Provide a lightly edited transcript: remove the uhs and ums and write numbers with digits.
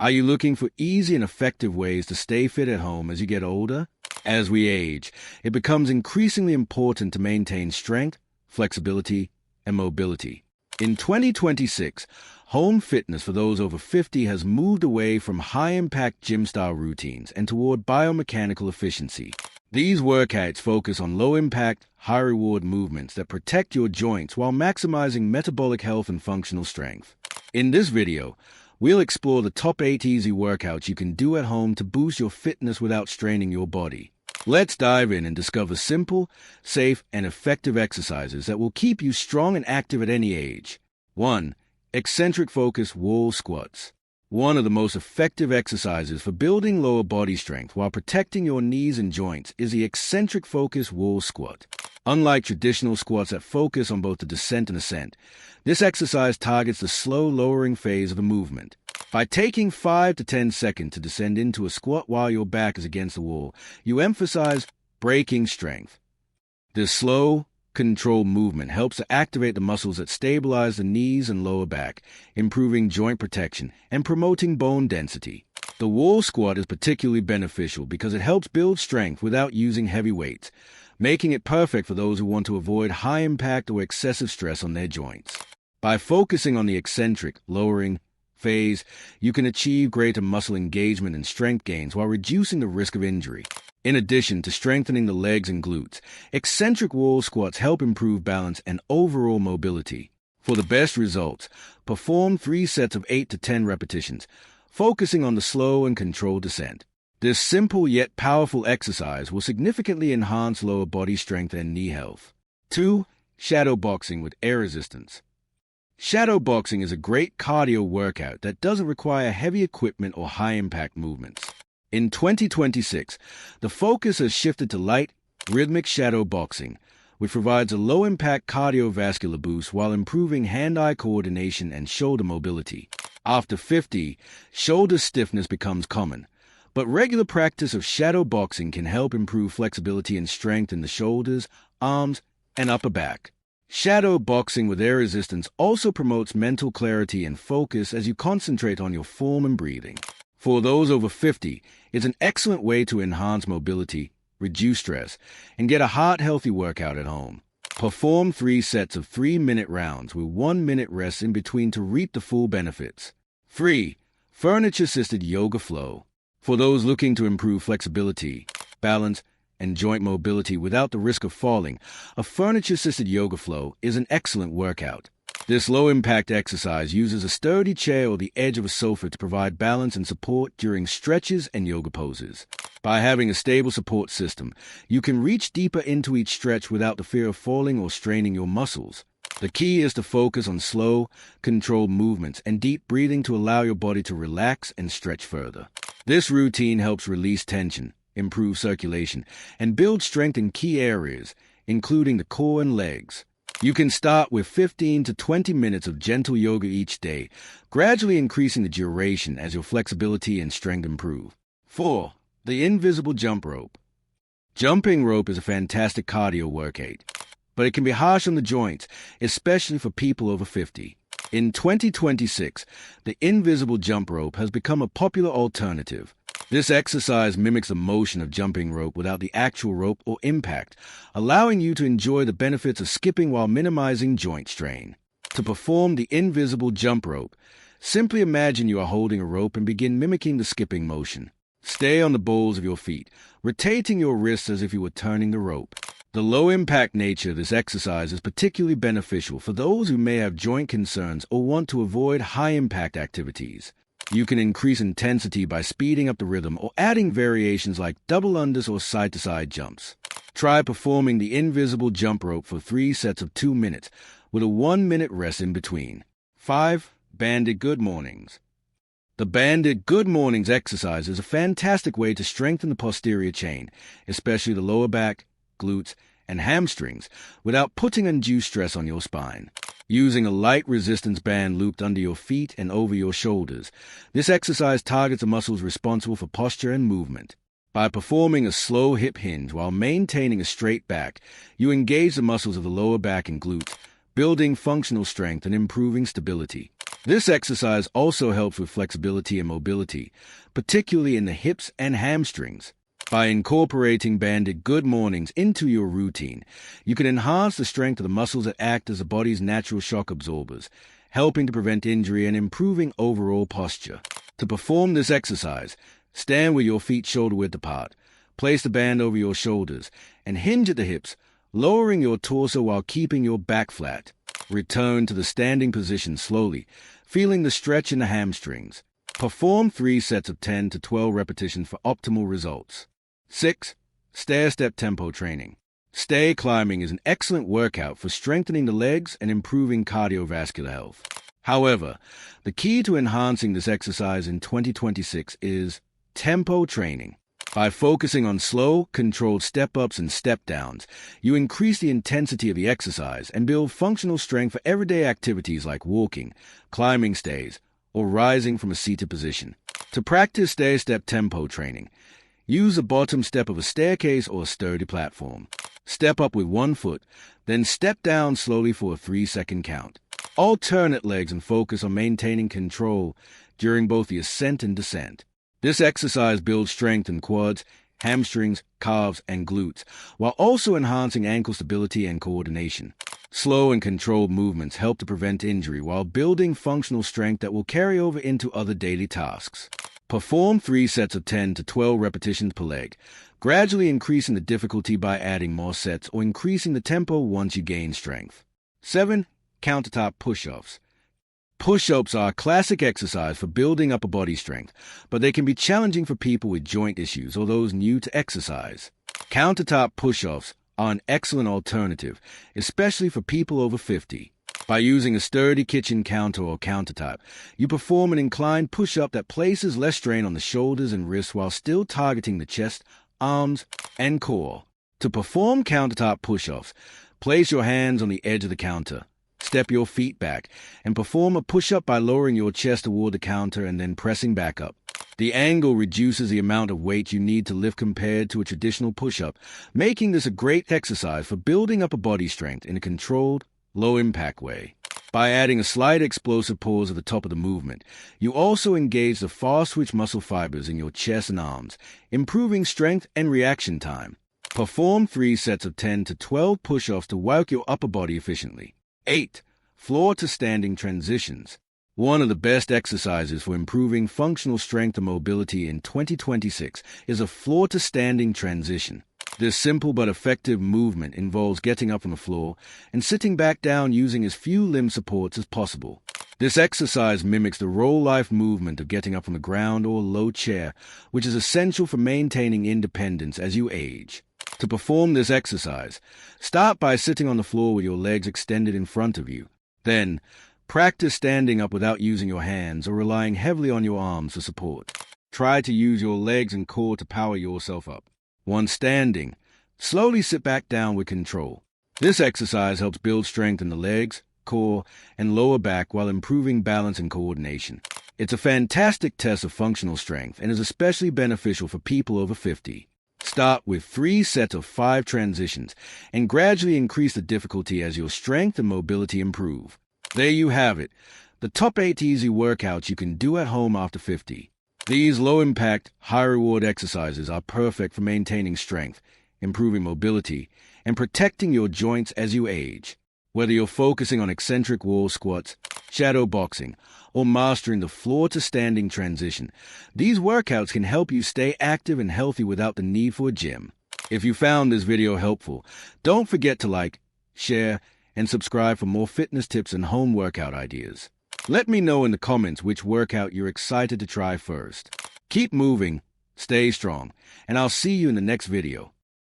Are you looking for easy and effective ways to stay fit at home as you get older? As we age, it becomes increasingly important to maintain strength, flexibility, and mobility. In 2026, home fitness for those over 50 has moved away from high-impact gym-style routines and toward biomechanical efficiency. These workouts focus on low-impact, high-reward movements that protect your joints while maximizing metabolic health and functional strength. In this video, we'll explore the top 8 easy workouts you can do at home to boost your fitness without straining your body. Let's dive in and discover simple, safe, and effective exercises that will keep you strong and active at any age. 1. Eccentric focus wall squats. One of the most effective exercises for building lower body strength while protecting your knees and joints is the eccentric focus wall squat. Unlike traditional squats that focus on both the descent and ascent, this exercise targets the slow lowering phase of a movement. By taking 5 to 10 seconds to descend into a squat while your back is against the wall, you emphasize braking strength. This slow, controlled movement helps to activate the muscles that stabilize the knees and lower back, improving joint protection and promoting bone density. The wall squat is particularly beneficial because it helps build strength without using heavy weights, making it perfect for those who want to avoid high impact or excessive stress on their joints. By focusing on the eccentric, lowering phase, you can achieve greater muscle engagement and strength gains while reducing the risk of injury. In addition to strengthening the legs and glutes, eccentric wall squats help improve balance and overall mobility. For the best results, perform 3 sets of 8 to 10 repetitions, focusing on the slow and controlled descent. This simple yet powerful exercise will significantly enhance lower body strength and knee health. 2. Shadow boxing with air resistance. Shadow boxing is a great cardio workout that doesn't require heavy equipment or high-impact movements. In 2026, the focus has shifted to light, rhythmic shadow boxing, which provides a low-impact cardiovascular boost while improving hand-eye coordination and shoulder mobility. After 50, shoulder stiffness becomes common, but regular practice of shadow boxing can help improve flexibility and strength in the shoulders, arms, and upper back. Shadow boxing with air resistance also promotes mental clarity and focus as you concentrate on your form and breathing. For those over 50, it's an excellent way to enhance mobility, reduce stress, and get a heart-healthy workout at home. Perform 3 sets of 3-minute rounds with 1-minute rest in between to reap the full benefits. 3. Furniture-assisted yoga flow. For those looking to improve flexibility, balance, and joint mobility without the risk of falling, a furniture-assisted yoga flow is an excellent workout. This low-impact exercise uses a sturdy chair or the edge of a sofa to provide balance and support during stretches and yoga poses. By having a stable support system, you can reach deeper into each stretch without the fear of falling or straining your muscles. The key is to focus on slow, controlled movements and deep breathing to allow your body to relax and stretch further. This routine helps release tension, improve circulation, and build strength in key areas, including the core and legs. You can start with 15 to 20 minutes of gentle yoga each day, gradually increasing the duration as your flexibility and strength improve. 4. The invisible jump rope. Jumping rope is a fantastic cardio workout, but it can be harsh on the joints, especially for people over 50. In 2026, the invisible jump rope has become a popular alternative. This exercise mimics the motion of jumping rope without the actual rope or impact, allowing you to enjoy the benefits of skipping while minimizing joint strain. To perform the invisible jump rope, simply imagine you are holding a rope and begin mimicking the skipping motion. Stay on the balls of your feet, rotating your wrists as if you were turning the rope. The low-impact nature of this exercise is particularly beneficial for those who may have joint concerns or want to avoid high-impact activities. You can increase intensity by speeding up the rhythm or adding variations like double unders or side-to-side jumps. Try performing the invisible jump rope for 3 sets of 2 minutes with a 1-minute rest in between. 5. Banded Good Mornings. The Banded Good Mornings exercise is a fantastic way to strengthen the posterior chain, especially the lower back, glutes, and hamstrings, without putting undue stress on your spine. Using a light resistance band looped under your feet and over your shoulders, this exercise targets the muscles responsible for posture and movement. By performing a slow hip hinge while maintaining a straight back, you engage the muscles of the lower back and glutes, building functional strength and improving stability. This exercise also helps with flexibility and mobility, particularly in the hips and hamstrings. By incorporating banded good mornings into your routine, you can enhance the strength of the muscles that act as the body's natural shock absorbers, helping to prevent injury and improving overall posture. To perform this exercise, stand with your feet shoulder-width apart, place the band over your shoulders, and hinge at the hips, lowering your torso while keeping your back flat. Return to the standing position slowly, feeling the stretch in the hamstrings. Perform 3 sets of 10 to 12 repetitions for optimal results. 6. Stair-step tempo training. Stair climbing is an excellent workout for strengthening the legs and improving cardiovascular health. However, the key to enhancing this exercise in 2026 is tempo training. By focusing on slow, controlled step-ups and step-downs, you increase the intensity of the exercise and build functional strength for everyday activities like walking, climbing stairs, or rising from a seated position. To practice stair-step tempo training, use the bottom step of a staircase or a sturdy platform. Step up with 1 foot, then step down slowly for a 3-second count. Alternate legs and focus on maintaining control during both the ascent and descent. This exercise builds strength in quads, hamstrings, calves, and glutes, while also enhancing ankle stability and coordination. Slow and controlled movements help to prevent injury while building functional strength that will carry over into other daily tasks. Perform 3 sets of 10 to 12 repetitions per leg, gradually increasing the difficulty by adding more sets or increasing the tempo once you gain strength. 7. Countertop push-ups. Push-ups are a classic exercise for building upper body strength, but they can be challenging for people with joint issues or those new to exercise. Countertop push-ups are an excellent alternative, especially for people over 50. By using a sturdy kitchen counter or countertop, you perform an inclined push-up that places less strain on the shoulders and wrists while still targeting the chest, arms, and core. To perform countertop push-ups, place your hands on the edge of the counter. Step your feet back and perform a push-up by lowering your chest toward the counter and then pressing back up. The angle reduces the amount of weight you need to lift compared to a traditional push-up, making this a great exercise for building upper body strength in a controlled, low-impact way. By adding a slight explosive pause at the top of the movement, you also engage the fast-twitch muscle fibers in your chest and arms, improving strength and reaction time. Perform 3 sets of 10 to 12 push-ups to work your upper body efficiently. 8. Floor to standing transitions. One of the best exercises for improving functional strength and mobility in 2026 is a floor to standing transition. This simple but effective movement involves getting up from the floor and sitting back down using as few limb supports as possible. This exercise mimics the roll-life movement of getting up from the ground or low chair, which is essential for maintaining independence as you age. To perform this exercise, start by sitting on the floor with your legs extended in front of you. Then, practice standing up without using your hands or relying heavily on your arms for support. Try to use your legs and core to power yourself up. Once standing, slowly sit back down with control. This exercise helps build strength in the legs, core, and lower back while improving balance and coordination. It's a fantastic test of functional strength and is especially beneficial for people over 50. Start with 3 sets of 5 transitions and gradually increase the difficulty as your strength and mobility improve. There you have it, the top 8 easy workouts you can do at home after 50. These low-impact, high-reward exercises are perfect for maintaining strength, improving mobility, and protecting your joints as you age. Whether you're focusing on eccentric wall squats, shadow boxing, or mastering the floor-to-standing transition, these workouts can help you stay active and healthy without the need for a gym. If you found this video helpful, don't forget to like, share, and subscribe for more fitness tips and home workout ideas. Let me know in the comments which workout you're excited to try first. Keep moving, stay strong, and I'll see you in the next video.